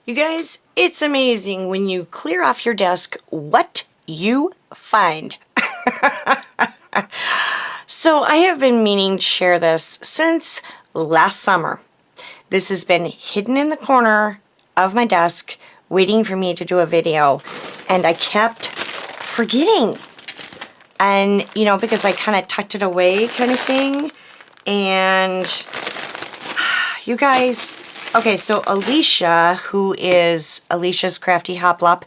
You guys, it's amazing when you clear off your desk what you find. So I have been meaning to share this since last summer. This has been hidden in the corner of my desk waiting for me to do a video, and I kept forgetting. And, you know, because I kind of tucked it away kind of thing. And you guys, okay, so Elisha, who is Elisha's Crafty Hoplop,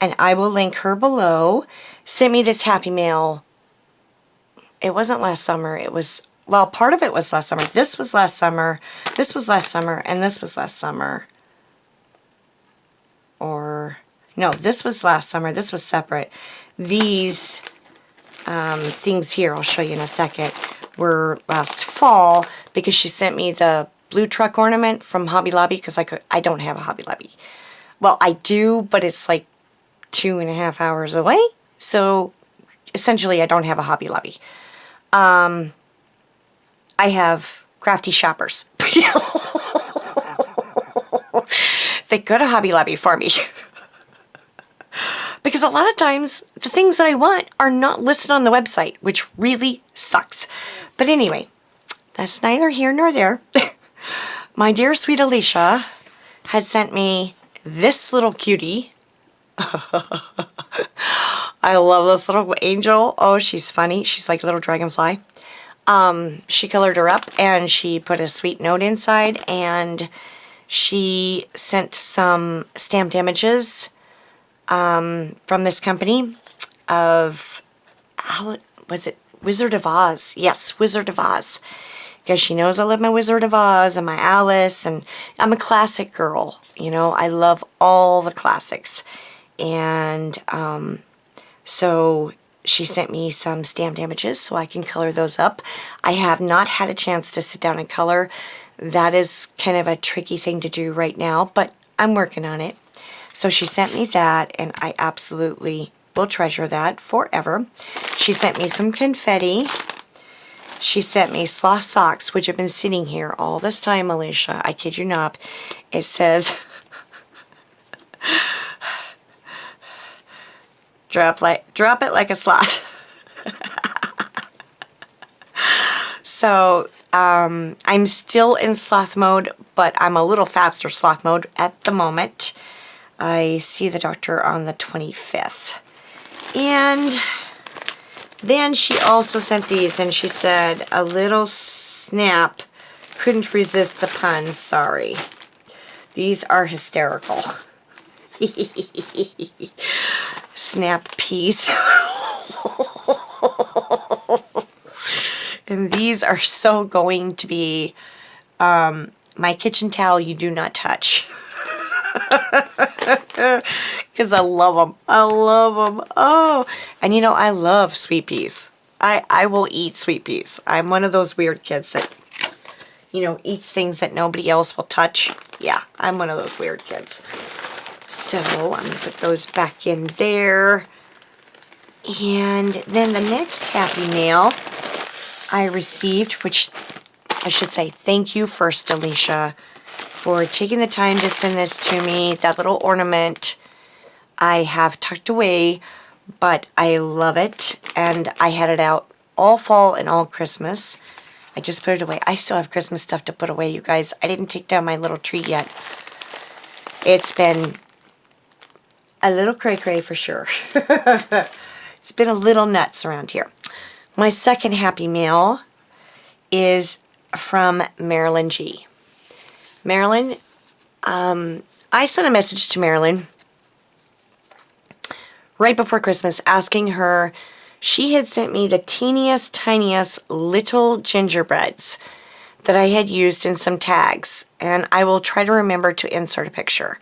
and I will link her below, sent me this Happy Mail. It wasn't last summer. It was, well, part of it was last summer. This was last summer. This was last summer. And this was last summer. Or, no, this was last summer. This was separate. These things here, I'll show you in a second, were last fall because she sent me the blue truck ornament from Hobby Lobby because I don't have a Hobby Lobby. Well, I do, but it's like 2.5 hours away. So essentially, I don't have a Hobby Lobby. I have crafty shoppers. They go to Hobby Lobby for me. Because a lot of times, the things that I want are not listed on the website, which really sucks. But anyway, that's neither here nor there. My dear sweet Elisha had sent me this little cutie. I love this little angel. Oh, she's funny. She's like a little dragonfly. She colored her up and she put a sweet note inside, and she sent some stamped images from this company of, was it Wizard of Oz? Yes, Wizard of Oz. Because she knows I love my Wizard of Oz and my Alice, and I'm a classic girl. You know, I love all the classics. And so she sent me some stamped images so I can color those up. I have not had a chance to sit down and color. That is kind of a tricky thing to do right now, but I'm working on it. So she sent me that, and I absolutely will treasure that forever. She sent me some confetti. She sent me sloth socks, which have been sitting here all this time, Elisha. I kid you not. It says, drop it like a sloth. So, I'm still in sloth mode, but I'm a little faster sloth mode at the moment. I see the doctor on the 25th. And then she also sent these, and she said, a little snap, couldn't resist the pun, sorry. These are hysterical. Snap peas. And these are so going to be my kitchen towel you do not touch. Because I love them. I love them. Oh, and you know, I love sweet peas. I will eat sweet peas. I'm one of those weird kids that, you know, eats things that nobody else will touch. Yeah, I'm one of those weird kids. So I'm going to put those back in there. And then the next Happy Mail I received, which I should say thank you first, Elisha, for taking the time to send this to me. That little ornament I have tucked away, but I love it, and I had it out all fall and all Christmas. I just put it away. I still have Christmas stuff to put away, you guys. I didn't take down my little tree yet. It's been a little cray-cray for sure. It's been a little nuts around here. My second Happy Mail is from Marilyn G. Marilyn, I sent a message to Marilyn right before Christmas asking her, she had sent me the teeniest, tiniest little gingerbreads that I had used in some tags, and I will try to remember to insert a picture.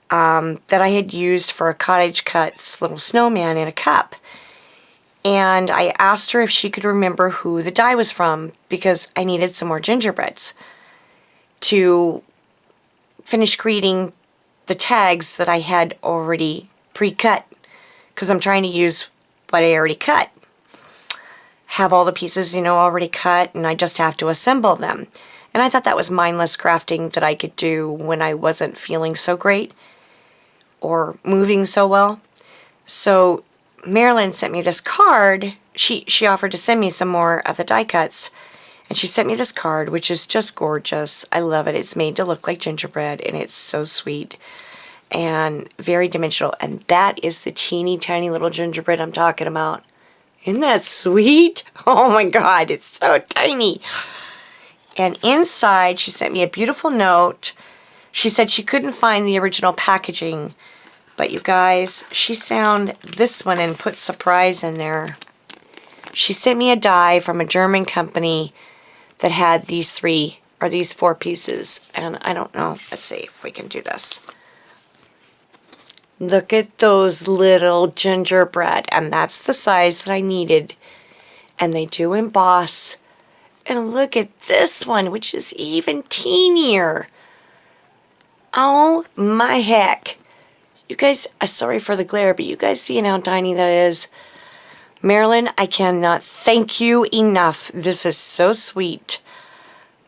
That I had used for a Cottage Cuts little snowman in a cup. And I asked her if she could remember who the die was from, because I needed some more gingerbreads to finish creating the tags that I had already pre-cut, because I'm trying to use what I already cut. have all the pieces, you know, already cut, and I just have to assemble them. And I thought that was mindless crafting that I could do when I wasn't feeling so great or moving so well. So Marilyn sent me this card. She offered to send me some more of the die cuts. And she sent me this card, which is just gorgeous. I love it. It's made to look like gingerbread, and it's so sweet and very dimensional. And that is the teeny tiny little gingerbread I'm talking about. Isn't that sweet? Oh my God, it's so tiny. And inside, she sent me a beautiful note. She said she couldn't find the original packaging, but you guys, she found this one and put surprise in there. She sent me a die from a German company that had these 3 or these 4 pieces. And I don't know. Let's see if we can do this. Look at those little gingerbread. And that's the size that I needed. And they do emboss. And look at this one, which is even teenier. Oh my heck. You guys, sorry for the glare, but you guys seeing how tiny that is? Marilyn, I cannot thank you enough. This is so sweet.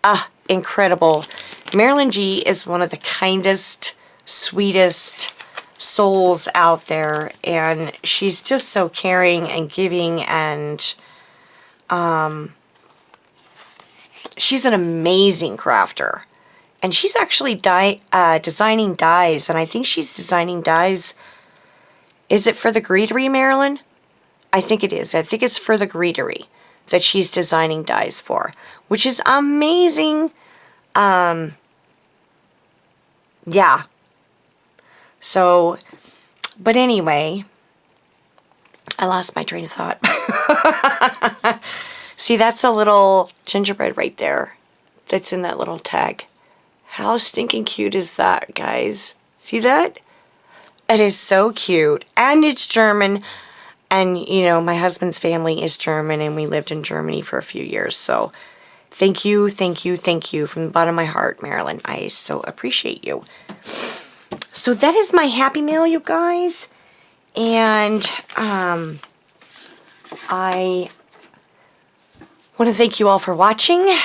Ah, incredible. Marilyn G is one of the kindest, sweetest souls out there, and she's just so caring and giving, and she's an amazing crafter. And she's actually designing dies, and I think she's designing dies. Is it for the greetery, Marilyn? I think it is. I think it's for the greetery that she's designing dies for, which is amazing. Yeah. So, but anyway, I lost my train of thought. See, that's the little gingerbread right there that's in that little tag. How stinking cute is that, guys? See that? It is so cute. And it's German. And, you know, my husband's family is German, and we lived in Germany for a few years. So thank you, thank you, thank you from the bottom of my heart, Marilyn. I so appreciate you. So that is my Happy Mail, you guys. And I want to thank you all for watching.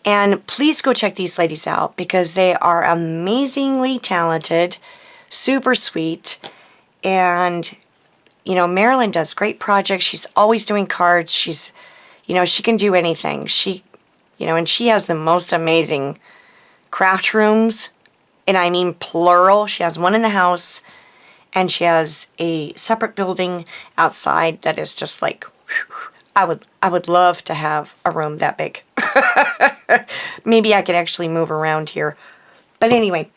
And please go check these ladies out because they are amazingly talented, super sweet, and you know, Marilyn does great projects. She's always doing cards. She's, you know, she can do anything. She, you know, and she has the most amazing craft rooms, and I mean plural. She has one in the house, and she has a separate building outside that is just like, whew, I would love to have a room that big. Maybe I could actually move around here. But anyway,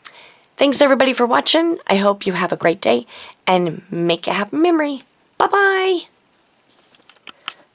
thanks everybody for watching. I hope you have a great day and make a happy memory. Bye-bye.